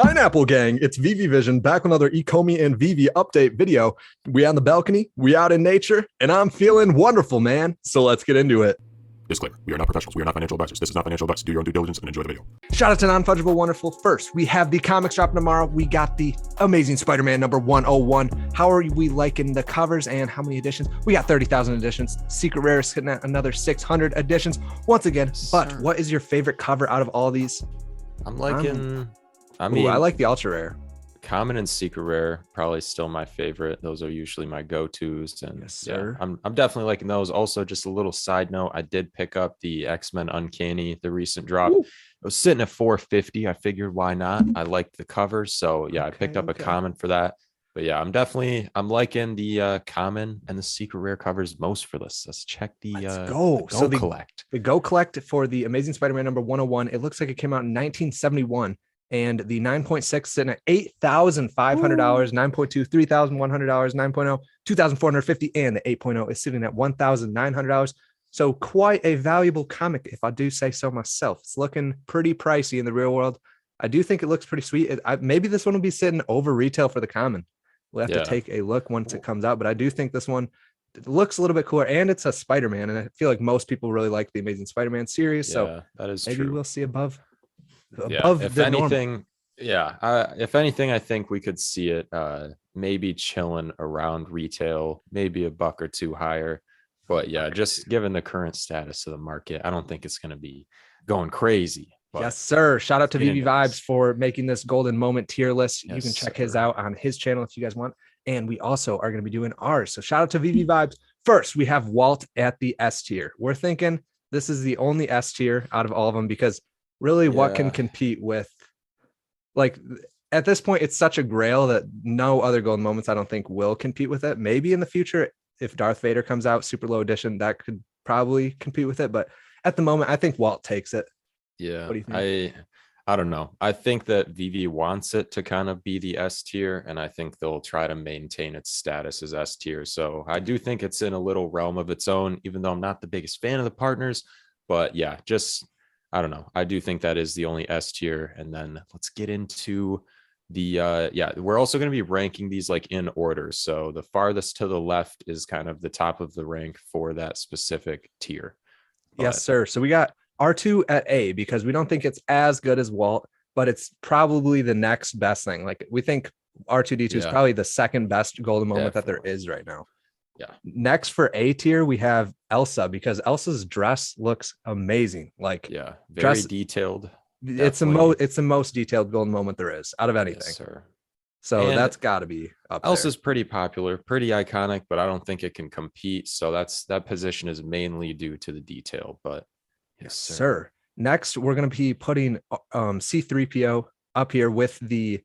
Pineapple Gang, it's Veve Vision back with another Ecomi and Veve update video. We on the balcony, we out in nature, and I'm feeling wonderful, man. So let's get into it. Disclaimer, we are not professionals. We are not financial advisors. This is not financial advice. Do your own due diligence and enjoy the video. Shout out to Non-Fungible Wonderful. First, we have the comics dropping tomorrow. We got the Amazing Spider-Man number 101. How are we liking the covers and how many editions? We got 30,000 editions. Secret Rare is hitting at another 600 editions. Once again, but what is your favorite cover out of all these? I'm liking... I like the Ultra Rare. Common and Secret Rare, probably still my favorite. Those are usually my go-tos. And yes, sir. Yeah, I'm definitely liking those. Also, just a little side note, I did pick up the X-Men Uncanny, the recent drop. Ooh. It was sitting at $450. I figured why not? I liked the cover. So yeah, I picked up a common for that. But yeah, I'm liking the common and the Secret Rare covers most for this. Let's check the Go collect. The Go Collect for the Amazing Spider-Man number 101. It looks like it came out in 1971. And the 9.6 sitting at $8,500, 9.2, $3,100, 9.0, $2,450, and the 8.0 is sitting at $1,900. So quite a valuable comic, if I do say so myself. It's looking pretty pricey in the real world. I do think it looks pretty sweet. Maybe this one will be sitting over retail for the common. We'll have to take a look once it comes out, but I do think this one looks a little bit cooler, and it's a Spider-Man, and I feel like most people really like the Amazing Spider-Man series. Yeah, so that is maybe true. We'll see above if anything, if anything, I think we could see it maybe chilling around retail, maybe $1 or $2 higher. But yeah, just given the current status of the market, I don't think it's going to be going crazy. Yes, sir. Shout out to Veve Vibes for making this golden moment tier list. You can check his out on his channel if you guys want. And we also are going to be doing ours. So shout out to Veve Vibes. First, we have Walt at the S tier. We're thinking this is the only S tier out of all of them because really what can compete with, like, at this point, it's such a grail that no other golden moments, I don't think, will compete with it. Maybe in the future, if Darth Vader comes out, super low edition, that could probably compete with it. But at the moment, I think Walt takes it. Yeah, what do you think? I don't know. I think that Veve wants it to kind of be the S tier, and I think they'll try to maintain its status as S tier. So I do think it's in a little realm of its own, even though I'm not the biggest fan of the partners. But yeah, I don't know. I do think that is the only S tier. And then let's get into the, we're also going to be ranking these like in order. So the farthest to the left is kind of the top of the rank for that specific tier. Yes, sir. So we got R2 at A because we don't think it's as good as Walt, but it's probably the next best thing. Like we think R2D2 is probably the second best golden moment that there is right now. Yeah. Next for A tier, we have Elsa because Elsa's dress looks amazing. Like very detailed. It's the most detailed golden moment there is out of anything. Yes, sir. So that's got to be up there. Elsa's pretty popular, pretty iconic, but I don't think it can compete. So that position is mainly due to the detail. But yes, sir. Next, we're going to be putting C3PO up here with the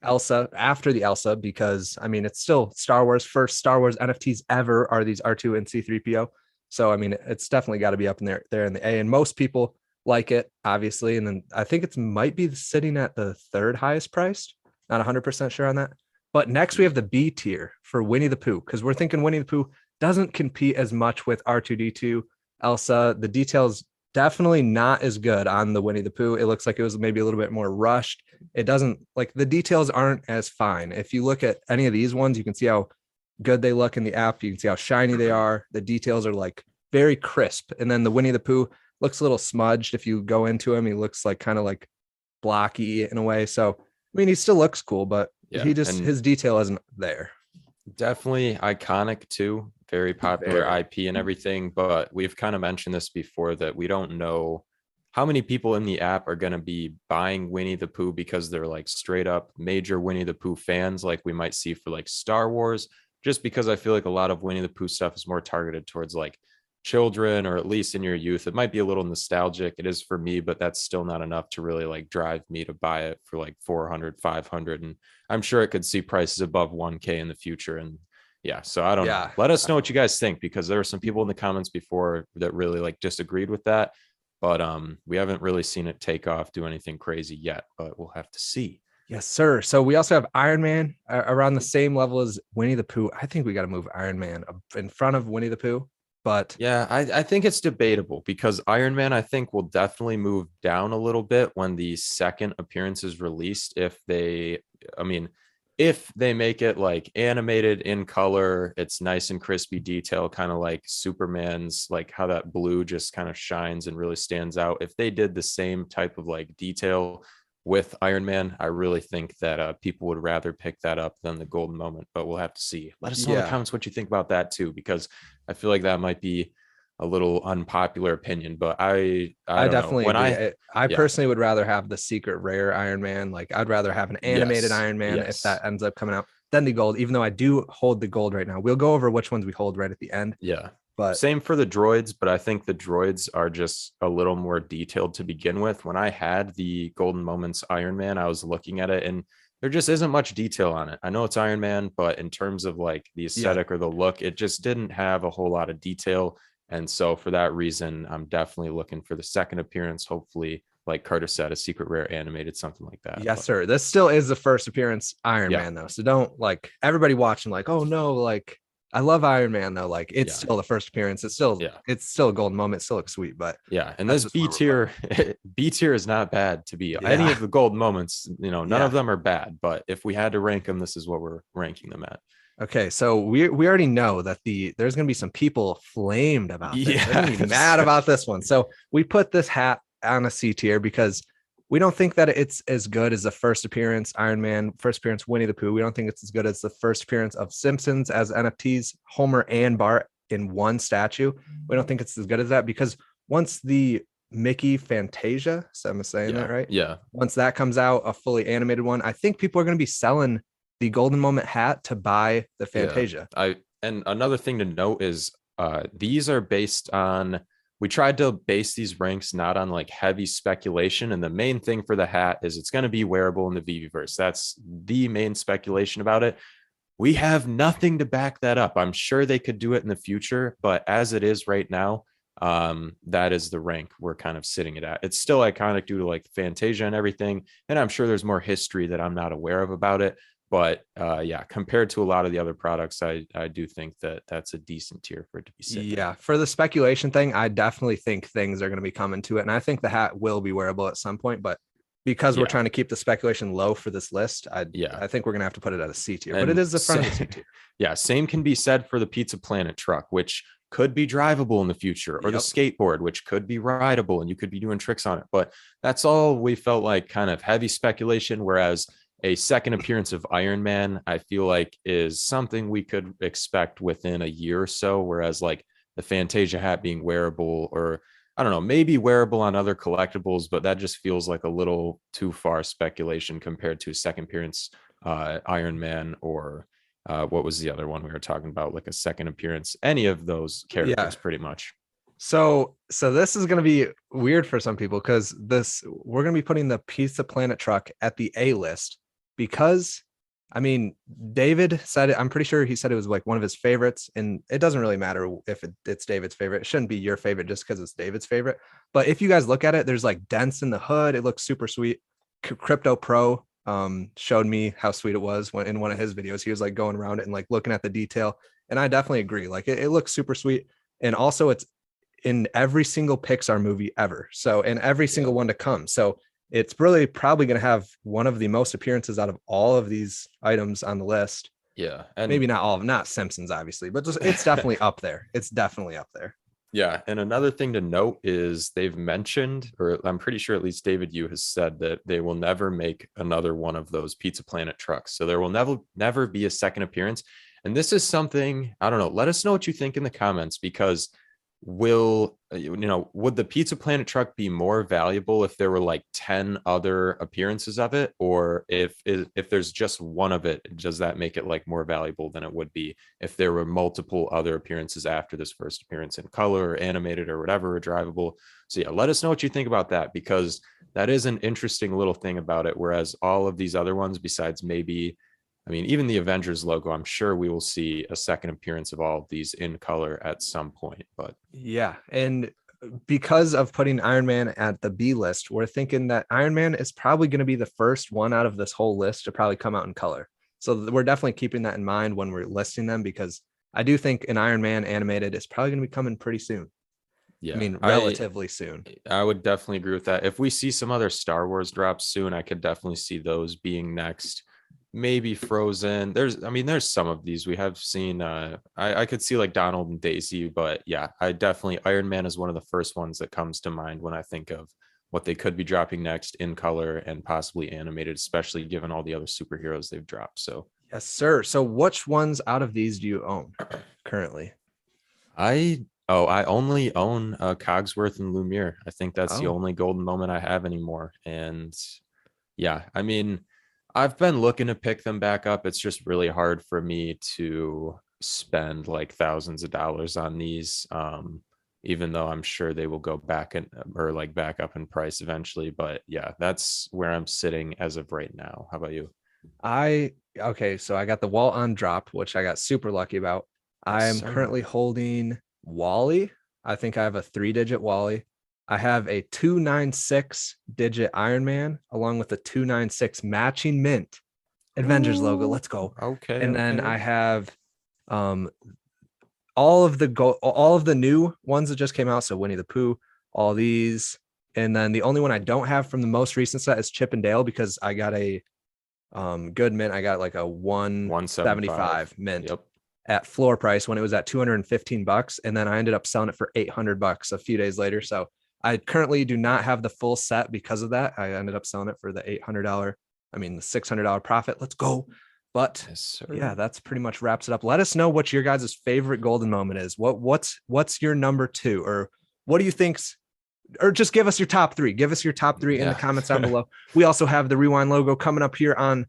Elsa after the Elsa because I mean it's still Star Wars. First Star Wars NFTs ever are these R2 and C3PO. So I mean it's definitely got to be up in there in the A, and most people like it obviously. And then I think it might be sitting at the third highest priced. Not 100% sure on that. But next we have the B tier for Winnie the Pooh because we're thinking Winnie the Pooh doesn't compete as much with R2D2, Elsa. The details definitely not as good on the Winnie the Pooh. It looks like it was maybe a little bit more rushed. It doesn't, like, the details aren't as fine. If you look at any of these ones, you can see how good they look in the app. You can see how shiny they are. The details are like very crisp. And then the Winnie the Pooh looks a little smudged. If you go into him, he looks like kind of like blocky in a way. So, I mean, he still looks cool, but his detail isn't there. Definitely iconic too. Very popular IP and everything, but we've kind of mentioned this before that we don't know how many people in the app are going to be buying Winnie the Pooh because they're like straight up major Winnie the Pooh fans, like we might see for like Star Wars, just because I feel like a lot of Winnie the Pooh stuff is more targeted towards like children, or at least in your youth. It might be a little nostalgic. It is for me, but that's still not enough to really like drive me to buy it for like 400, 500. And I'm sure it could see prices above 1K in the future. And yeah, so I don't know. Let us know what you guys think, because there were some people in the comments before that really like disagreed with that. But we haven't really seen it take off, do anything crazy yet, but we'll have to see. Yes, sir. So we also have Iron Man around the same level as Winnie the Pooh. I think we got to move Iron Man in front of Winnie the Pooh. But Yeah, I think it's debatable because Iron Man, I think, will definitely move down a little bit when the second appearance is released. I mean, if they make it like animated in color, it's nice and crispy detail, kind of like Superman's, like how that blue just kind of shines and really stands out. If they did the same type of like detail with Iron Man, I really think that people would rather pick that up than the golden moment, but we'll have to see. Let us know in the yeah, comments what you think about that too, because I feel like that might be a little unpopular opinion, but I I don't know. definitely When agree. I yeah, personally would rather have the secret rare Iron Man. Like I'd rather have an animated yes, Iron Man if yes, that ends up coming out than the gold, even though I do hold the gold right now. We'll go over which ones we hold right at the end. yeah. But Same for the droids, but I think the droids are just a little more detailed to begin with. When I had the Golden Moments Iron Man, I was looking at it and there just isn't much detail on it. I know it's Iron Man, but in terms of like the yeah, aesthetic or the look, it just didn't have a whole lot of detail. And so for that reason, I'm definitely looking for the second appearance. Hopefully, like Carter said, a secret rare animated, something like that. yes, But sir. This still is the first appearance Iron yeah, Man though. So don't like everybody watching like, oh no, like I love Iron Man though. Like it's yeah, still the first appearance. yeah. It's still a golden moment. It still looks sweet, but Yeah, and that's this just B where we're putting tier, B tier is not bad to be. Any Yeah. of the gold moments, none Yeah. of them are bad. But if we had to rank them, this is what we're ranking them at. Okay, so we already know that there's gonna be some people flamed about this. They're gonna be Yes. mad about this one. So we put this hat on a C tier because we don't think that it's as good as the first appearance Iron Man, first appearance Winnie the Pooh. We don't think it's as good as the first appearance of Simpsons as NFTs, Homer and Bart in one statue. We don't think it's as good as that because once the Mickey Fantasia, so I'm saying Yeah. that right? Yeah. Once that comes out, a fully animated one, I think people are going to be selling the golden moment hat to buy the Yeah. Fantasia. And another thing to note is these are based on we tried to base these ranks not on like heavy speculation. And the main thing for the hat is it's going to be wearable in the VVverse. That's the main speculation about it. We have nothing to back that up. I'm sure they could do it in the future, but as it is right now, that is the rank we're kind of sitting it at. It's still iconic due to like Fantasia and everything, and I'm sure there's more history that I'm not aware of about it. But yeah, compared to a lot of the other products, I do think that that's a decent tier for it to be sitting. Yeah, for the speculation thing, I definitely think things are going to be coming to it, and I think the hat will be wearable at some point. But because we're Yeah, trying to keep the speculation low for this list, yeah, I think we're going to have to put it at a C tier. But it and is the front of the C tier. yeah, same can be said for the Pizza Planet truck, which could be drivable in the future, or the Yep. skateboard, which could be rideable and you could be doing tricks on it. But that's all we felt like kind of heavy speculation. Whereas a second appearance of Iron Man, I feel like is something we could expect within a year or so. Whereas like the Fantasia hat being wearable, or I don't know, maybe wearable on other collectibles, but that just feels like a little too far speculation compared to a second appearance Iron Man, or what was the other one we were talking about? Like a second appearance, any of those characters, Yeah. pretty much. So this is going to be weird for some people because we're going to be putting the Pizza Planet truck at the A list because I mean David said it. I'm pretty sure he said it was like one of his favorites, and it doesn't really matter if it's David's favorite. It shouldn't be your favorite just because it's David's favorite. But if you guys look at it, there's like dents in the hood. It looks super sweet. Crypto Pro showed me how sweet it was when in one of his videos. He was like going around it and like looking at the detail, and I definitely agree. Like it looks super sweet, and also it's in every single Pixar movie ever. So in every single one to come. So it's really probably going to have one of the most appearances out of all of these items on the list. Yeah, and Maybe not all of them, not Simpsons, obviously, but it's definitely up there. It's definitely up there. yeah, and another thing to note is they've mentioned, or I'm pretty sure at least David Yu has said that they will never make another one of those Pizza Planet trucks. So there will never be a second appearance. And this is something, I don't know, let us know what you think in the comments, because would the Pizza Planet truck be more valuable if there were like 10 other appearances of it, or if there's just one of it, does that make it like more valuable than it would be if there were multiple other appearances after this first appearance in color or animated or whatever, or drivable? So yeah, let us know what you think about that, because that is an interesting little thing about it. Whereas all of these other ones, besides maybe, I mean, even the Avengers logo, I'm sure we will see a second appearance of all of these in color at some point. But Yeah. And because of putting Iron Man at the B list, we're thinking that Iron Man is probably going to be the first one out of this whole list to probably come out in color. So we're definitely keeping that in mind when we're listing them, because I do think an Iron Man animated is probably going to be coming pretty soon. Yeah, I mean, relatively soon. I would definitely agree with that. If we see some other Star Wars drops soon, I could definitely see those being next. Maybe Frozen. There's some of these we have seen. I could see like Donald and Daisy, but yeah, I definitely Iron Man is one of the first ones that comes to mind when I think of what they could be dropping next in color and possibly animated, especially given all the other superheroes they've dropped. So Yes, sir. So which ones out of these do you own currently? I only own Cogsworth and Lumiere. I think that's the Oh, only golden moment I have anymore. And yeah, I mean, I've been looking to pick them back up. It's just really hard for me to spend like thousands of dollars on these. Even though I'm sure they will go back or like back up in price eventually. But yeah, that's where I'm sitting as of right now. How about you? okay. So I got the Wall on drop, which I got super lucky about. Yes, I'm currently sir. holding Wally. I think I have a 3-digit Wally. I have a 296-digit Iron Man along with a 296 matching mint Avengers logo. Ooh, Let's go. okay, And then okay. I have um all of the new ones that just came out. So Winnie the Pooh, all these. And then the only one I don't have from the most recent set is Chip and Dale because I got a good mint. I got like a 175. 175 mint Yep. at floor price when it was at 215 bucks. And then I ended up selling it for 800 bucks a few days later. So I currently do not have the full set because of that. I ended up selling it for the $800, the $600 profit. Let's go. But Yes, yeah, sir. that's pretty much wraps it up. Let us know what your guys' favorite golden moment is. What's your number two, or what do you think's, or just give us your top three. Give us your top three in the Yeah. comments down below. We also have the Rewind logo coming up here on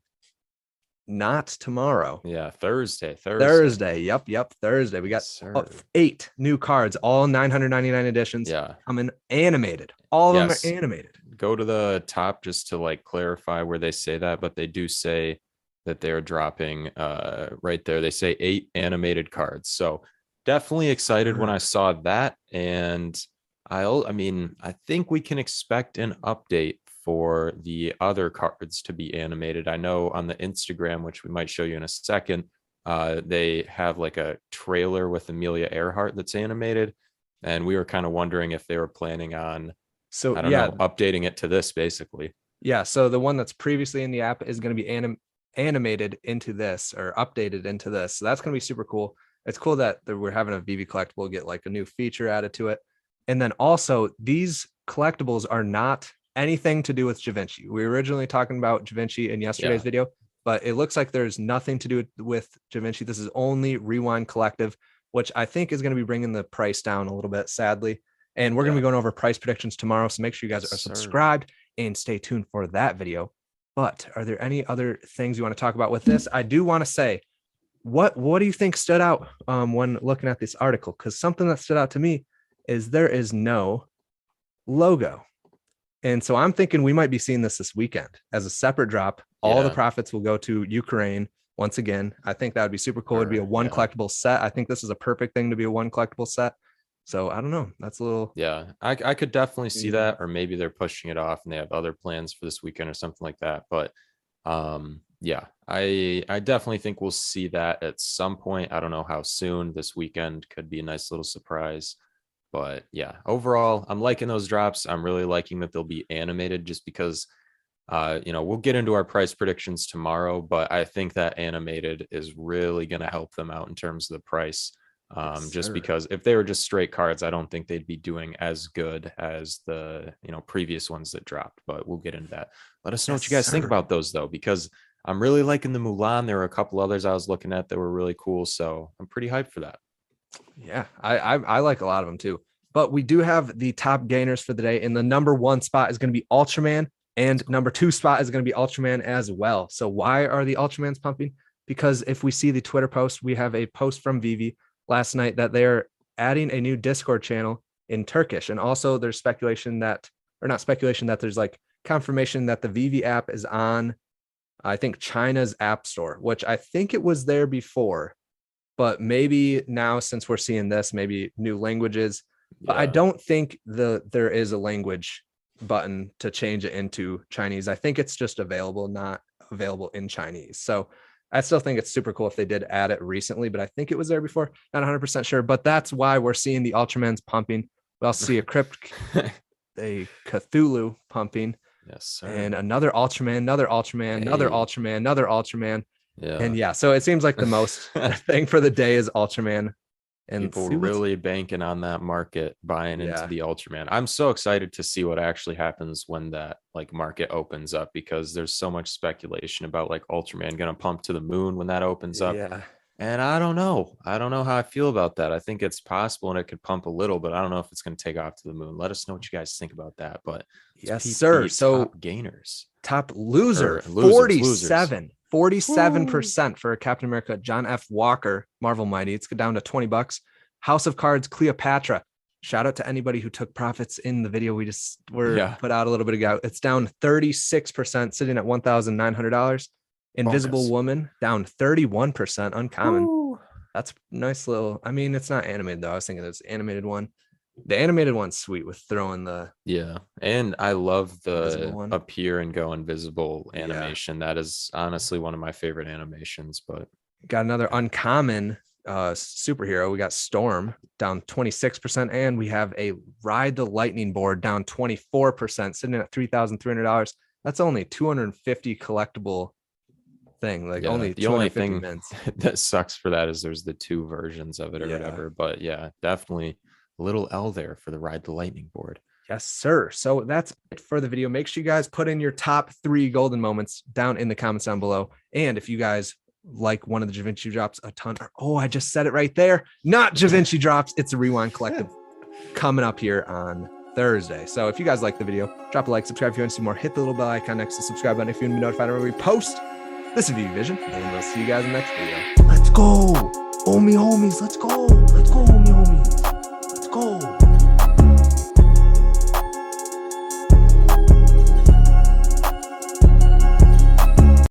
not tomorrow, Yeah, Thursday. Thursday. Yep, Thursday. We got Yes, sir. 8 new cards, all 999 editions Yeah. coming animated. All of them are Yes. animated. Go to the top just to like clarify where they say that, but they do say that they're dropping right there. They say 8 animated cards. So definitely excited when I saw that. And I think we can expect an update for the other cards to be animated. I know on the Instagram, which we might show you in a second, they have like a trailer with Amelia Earhart that's animated. And we were kind of wondering if they were planning on, So I don't yeah, know, updating it to this basically. yeah. So the one that's previously in the app is going to be animated into this or updated into this. So that's going to be super cool. It's cool that we're having a VV collectible get like a new feature added to it. And then also these collectibles are not anything to do with Javinci. We were originally talking about Javinci in yesterday's Yeah. video, but it looks like there's nothing to do with Javinci. This is only Rewind Collective, which I think is going to be bringing the price down a little bit, sadly. And we're going to Yeah. be going over price predictions tomorrow. So make sure you guys Yes, are sir. subscribed and stay tuned for that video. But are there any other things you want to talk about with this? I do want to say, what do you think stood out when looking at this article? Because something that stood out to me is there is no logo. And so I'm thinking we might be seeing this weekend as a separate drop. All the Yeah. profits will go to Ukraine once again. I think that would be super cool. It'd be a Or one yeah. collectible set. I think this is a perfect thing to be a one collectible set. So I don't know. That's a little. Yeah. I could definitely see Yeah. that. Or maybe they're pushing it off and they have other plans for this weekend or something like that. But yeah, I definitely think we'll see that at some point. I don't know how soon. This weekend could be a nice little surprise. But yeah, overall, I'm liking those drops. I'm really liking that they'll be animated just because we'll get into our price predictions tomorrow, but I think that animated is really going to help them out in terms of the price. Yes, Just sir. because if they were just straight cards, I don't think they'd be doing as good as the previous ones that dropped. But we'll get into that. Let us know Yes, what you guys think sir. about those though, because I'm really liking the Mulan. There were a couple others I was looking at that were really cool, so I'm pretty hyped for that. Yeah, I like a lot of them too. But we do have the top gainers for the day, and the number 1 spot is going to be Ultraman, and number 2 spot is going to be Ultraman as well. So why are the Ultramans pumping? Because if we see the Twitter post, we have a post from Vivi last night that they're adding a new Discord channel in Turkish, and also there's speculation that, or not speculation, that there's like confirmation that the Vivi app is on, I think, China's app store, which I think it was there before, but maybe now since we're seeing this, maybe new languages. But I Yeah. don't think there is a language button to change it into Chinese. I think it's just available, not available in Chinese. So I still think it's super cool if they did add it recently, but I think it was there before. Not 100% sure, but that's why we're seeing the Ultramans pumping. We also see a a Cthulhu pumping. Yes, sir. And another Ultraman, another Ultraman, another Ultraman, another Ultraman. Yeah. And yeah, so it seems like the most thing for the day is Ultraman. And people really banking on that market, buying into the Ultraman. I'm so excited to see what actually happens when that like market opens up, because there's so much speculation about like Ultraman gonna pump to the moon when that opens up. Yeah. And I don't know how I feel about that. I think it's possible and it could pump a little, but I don't know if it's going to take off to the moon. Let us know what you guys think about that. But yes, sir. So top gainers, top loser, losers. 47% for Captain America, John F. Walker, Marvel Mighty. It's down to $20. House of Cards, Cleopatra. Shout out to anybody who took profits in the video we just put out a little bit ago. It's down 36%, sitting at $1,900. Invisible Woman down 31%. Uncommon. Ooh. That's nice little. I mean, it's not animated though. I was thinking it's animated one. The animated one's sweet with throwing the and I love the appear and go invisible animation. That is honestly one of my favorite animations. But got another uncommon superhero. We got Storm down 26%, and we have a Ride the Lightning board down 24%, sitting at $3,300. That's only 250 collectible thing. Like only the only thing minutes. that sucks for that is there's the 2 versions of it or whatever. But yeah, definitely a little L there for the Ride the Lightning board. Yes, sir. So that's it for the video. Make sure you guys put in your top 3 golden moments down in the comments down below. And if you guys like one of the Da Vinci drops a ton, I just said it right there. Not Da Vinci drops. It's a Rewind Collective coming up here on Thursday. So if you guys like the video, drop a like, subscribe if you want to see more, hit the little bell icon next to the subscribe button if you want to be notified when we post. This is Veve Vision, and we'll see you guys in the next video. Let's go, homie homies. Let's go, homie homies.